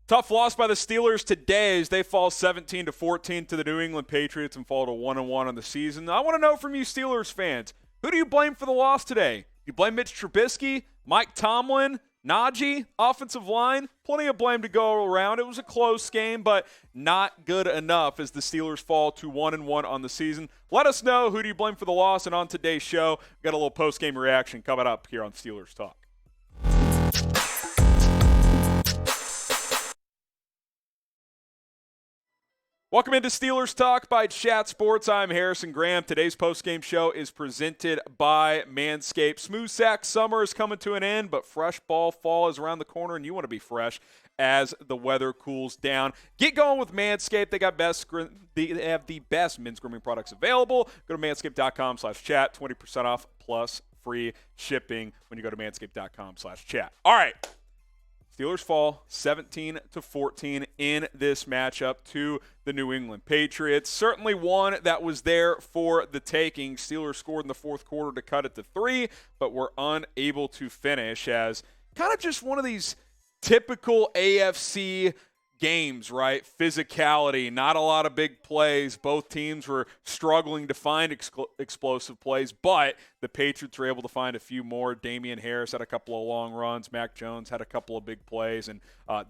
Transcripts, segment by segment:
Tough loss by the Steelers today as they fall 17-14 to the New England Patriots and fall to 1-1 on the season. I want to know from you Steelers fans, who do you blame for the loss today? You blame Mitch Trubisky, Mike Tomlin, Najee, offensive line? Plenty of blame to go around. It was a close game, but not good enough as the Steelers fall to 1-1 on the season. Let us know who do you blame for the loss, and on today's show, we got a little post-game reaction coming up here on Steelers Talk. Welcome into Steelers Talk by Chat Sports. I'm Harrison Graham. Today's postgame show is presented by Manscaped. Smooth sack summer is coming to an end, but fresh ball fall is around the corner, and you want to be fresh as the weather cools down. Get going with Manscaped. They have the best men's grooming products available. Go to manscaped.com/chat. 20% off plus free shipping when you go to manscaped.com/chat. All right. Steelers fall 17-14 in this matchup to the New England Patriots. Certainly one that was there for the taking. Steelers scored in the fourth quarter to cut it to 3, but were unable to finish as kind of just one of these typical AFC games, right? Physicality, not a lot of big plays. Both teams were struggling to find explosive plays, but the Patriots were able to find a few more. Damian Harris had a couple of long runs. Mac Jones had a couple of big plays, and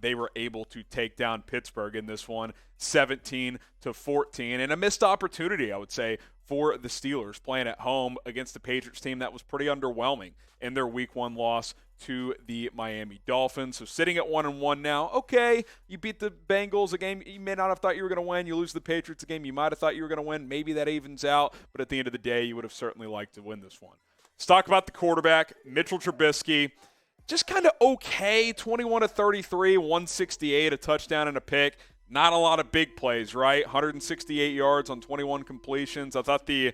they were able to take down Pittsburgh in this one, 17-14. And a missed opportunity, I would say, for the Steelers playing at home against the Patriots team that was pretty underwhelming in their Week 1 loss to the Miami Dolphins. So sitting at 1-1 now, okay, you beat the Bengals, a game you may not have thought you were going to win. You lose the Patriots, a game you might have thought you were going to win. Maybe that evens out, but at the end of the day, you would have certainly liked to win this one. Let's talk about the quarterback, Mitchell Trubisky. Just kind of okay, 21-33, 168, a touchdown and a pick. Not a lot of big plays, right? 168 yards on 21 completions. I thought the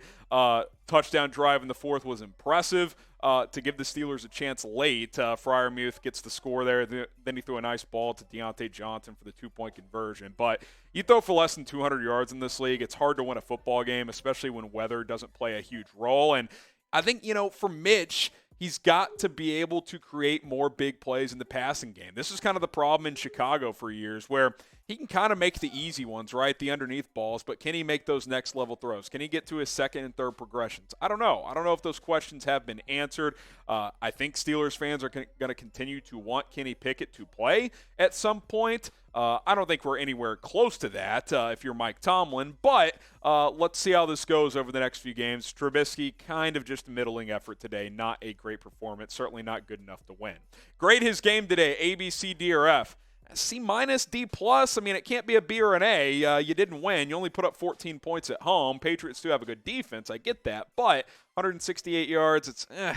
touchdown drive in the fourth was impressive to give the Steelers a chance late. Freiermuth gets the score there. Then he threw a nice ball to Deontay Johnson for the 2-point conversion. But you throw for less than 200 yards in this league, it's hard to win a football game, especially when weather doesn't play a huge role. And I think, for Mitch, he's got to be able to create more big plays in the passing game. This is kind of the problem in Chicago for years where he can kind of make the easy ones, right, the underneath balls, but can he make those next-level throws? Can he get to his second and third progressions? I don't know. I don't know if those questions have been answered. I think Steelers fans are going to continue to want Kenny Pickett to play at some point. I don't think we're anywhere close to that if you're Mike Tomlin, but let's see how this goes over the next few games. Trubisky, kind of just a middling effort today, not a great performance, certainly not good enough to win. Grade his game today, A, B, C, D, or F. C-, D+. I mean, it can't be a B or an A. You didn't win. You only put up 14 points at home. Patriots do have a good defense. I get that. But 168 yards, it's, I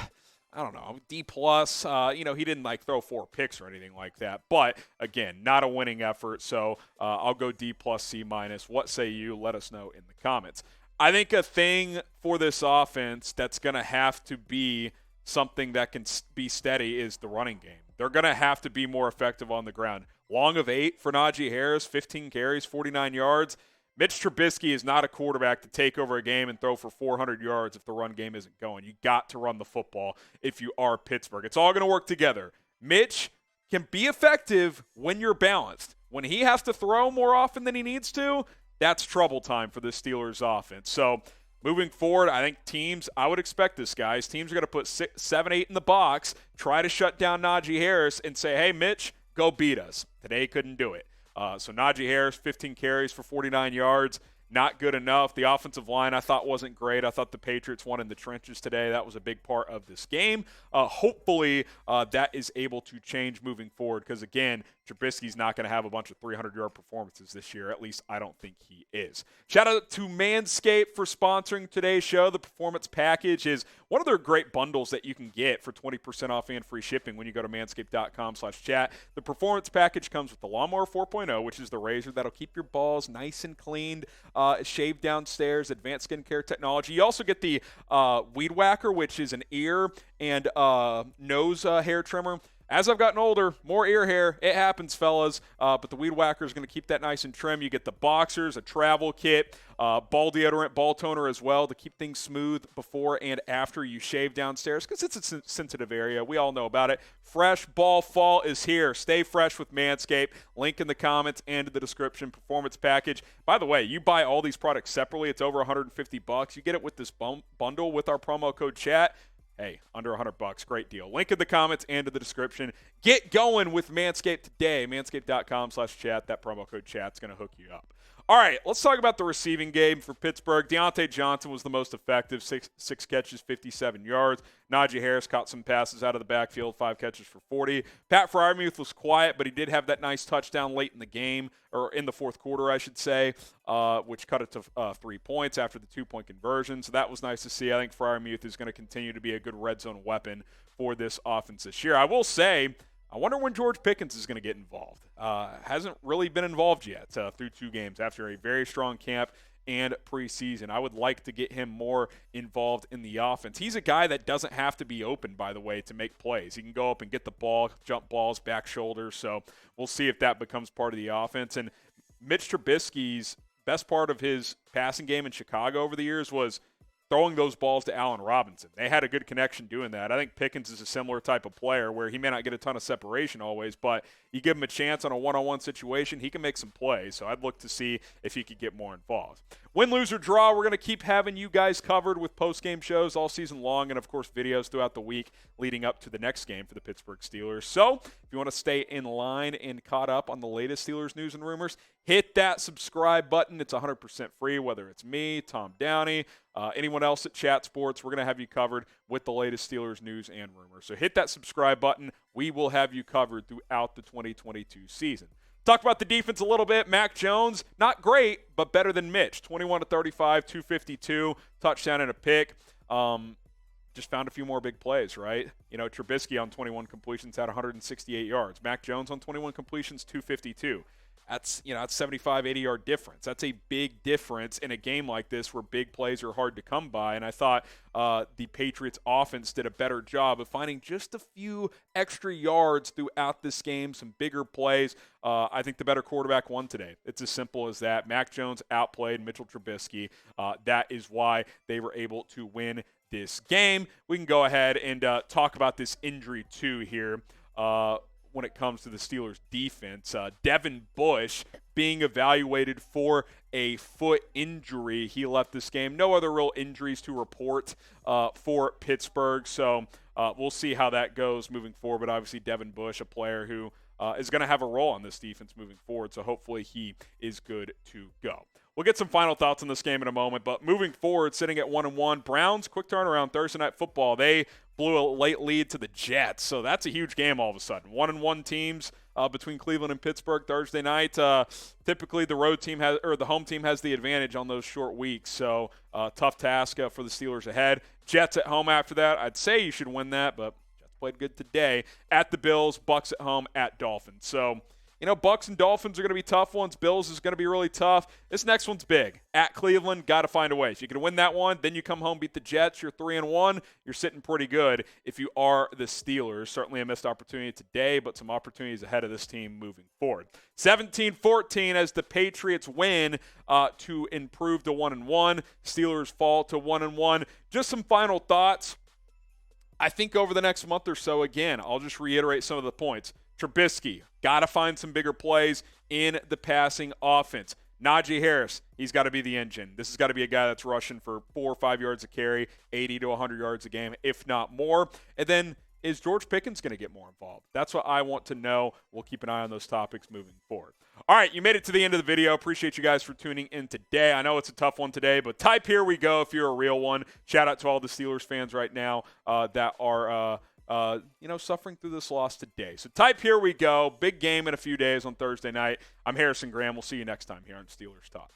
don't know, D+. He didn't, throw 4 picks or anything like that. But, again, not a winning effort. So I'll go D+, C-. What say you? Let us know in the comments. I think a thing for this offense that's going to have to be something that can be steady is the running game. They're going to have to be more effective on the ground. Long of 8 for Najee Harris, 15 carries, 49 yards. Mitch Trubisky is not a quarterback to take over a game and throw for 400 yards if the run game isn't going. You got to run the football if you are Pittsburgh. It's all going to work together. Mitch can be effective when you're balanced. When he has to throw more often than he needs to, that's trouble time for the Steelers offense. So moving forward, I think I would expect this, guys. Teams are going to put 6, 7, 8 in the box, try to shut down Najee Harris and say, hey, Mitch, go beat us. Today he couldn't do it. So Najee Harris, 15 carries for 49 yards. Not good enough. The offensive line I thought wasn't great. I thought the Patriots won in the trenches today. That was a big part of this game. Hopefully that is able to change moving forward because, again, Trubisky's not going to have a bunch of 300-yard performances this year. At least I don't think he is. Shout out to Manscaped for sponsoring today's show. The Performance Package is one of their great bundles that you can get for 20% off and free shipping when you go to manscaped.com/chat. The Performance Package comes with the Lawnmower 4.0, which is the razor that'll keep your balls nice and cleaned, shaved downstairs, advanced skincare technology. You also get the Weed Whacker, which is an ear and nose hair trimmer. as I've gotten older, more ear hair. It happens, fellas. But the Weed Whacker is going to keep that nice and trim. You get the boxers, a travel kit, ball deodorant, ball toner as well to keep things smooth before and after you shave downstairs because it's a sensitive area. We all know about it. Fresh ball fall is here. Stay fresh with Manscaped. Link in the comments and in the description. Performance package. By the way, you buy all these products separately. It's over $150. You get it with this bundle with our promo code chat. Hey, under $100, great deal. Link in the comments and in the description. Get going with Manscaped today. Manscaped.com/chat. That promo code chat's going to hook you up. All right, let's talk about the receiving game for Pittsburgh. Deontay Johnson was the most effective, six catches, 57 yards. Najee Harris caught some passes out of the backfield, 5 catches for 40. Pat Freiermuth was quiet, but he did have that nice touchdown late in the game, or in the fourth quarter, I should say, which cut it to 3 points after the 2-point conversion. So that was nice to see. I think Freiermuth is going to continue to be a good red zone weapon for this offense this year. I will say, I wonder when George Pickens is going to get involved. Hasn't really been involved yet through 2 games after a very strong camp and preseason. I would like to get him more involved in the offense. He's a guy that doesn't have to be open, by the way, to make plays. He can go up and get the ball, jump balls, back shoulders. So we'll see if that becomes part of the offense. And Mitch Trubisky's best part of his passing game in Chicago over the years was throwing those balls to Allen Robinson. They had a good connection doing that. I think Pickens is a similar type of player where he may not get a ton of separation always, but you give him a chance on a one-on-one situation, he can make some plays. So I'd look to see if he could get more involved. Win, lose, or draw, we're going to keep having you guys covered with post-game shows all season long and, of course, videos throughout the week leading up to the next game for the Pittsburgh Steelers. So if you want to stay in line and caught up on the latest Steelers news and rumors, hit that subscribe button. It's 100% free, whether it's me, Tom Downey, anyone else at Chat Sports. We're going to have you covered with the latest Steelers news and rumors. So hit that subscribe button. We will have you covered throughout the 2022 season. Talk about the defense a little bit. Mac Jones, not great, but better than Mitch. 21 to 35, 252, touchdown and a pick. Just found a few more big plays, right? You know, Trubisky on 21 completions had 168 yards. Mac Jones on 21 completions, 252. That's 75, 80-yard difference. That's a big difference in a game like this where big plays are hard to come by. And I thought the Patriots offense did a better job of finding just a few extra yards throughout this game, some bigger plays. I think the better quarterback won today. It's as simple as that. Mac Jones outplayed Mitchell Trubisky. That is why they were able to win this game. We can go ahead and talk about this injury too here. When it comes to the Steelers defense, Devin Bush being evaluated for a foot injury. He left this game. No other real injuries to report for Pittsburgh. So we'll see how that goes moving forward. But obviously Devin Bush, a player who is going to have a role on this defense moving forward. So hopefully he is good to go. We'll get some final thoughts on this game in a moment. But moving forward, sitting at 1-1, Browns, quick turnaround Thursday Night Football. They blew a late lead to the Jets. So that's a huge game all of a sudden. 1-1 teams between Cleveland and Pittsburgh Thursday night. Typically the home team has the advantage on those short weeks. So tough task for the Steelers ahead. Jets at home after that. I'd say you should win that, but Jets played good today. At the Bills, Bucks at home, at Dolphins. So, Bucks and Dolphins are going to be tough ones. Bills is going to be really tough. This next one's big. At Cleveland, got to find a way. If you can win that one, then you come home, beat the Jets. You're 3-1. You're sitting pretty good if you are the Steelers. Certainly a missed opportunity today, but some opportunities ahead of this team moving forward. 17-14 as the Patriots win to improve to 1-1. Steelers fall to 1-1. Just some final thoughts. I think over the next month or so, again, I'll just reiterate some of the points. Trubisky, got to find some bigger plays in the passing offense. Najee Harris, he's got to be the engine. This has got to be a guy that's rushing for 4 or 5 yards a carry, 80 to 100 yards a game, if not more. And then is George Pickens going to get more involved? That's what I want to know. We'll keep an eye on those topics moving forward. All right, you made it to the end of the video. Appreciate you guys for tuning in today. I know it's a tough one today, but type "here we go" if you're a real one. Shout out to all the Steelers fans right now that are suffering through this loss today. So type "here we go." Big game in a few days on Thursday night. I'm Harrison Graham. We'll see you next time here on Steelers Talk.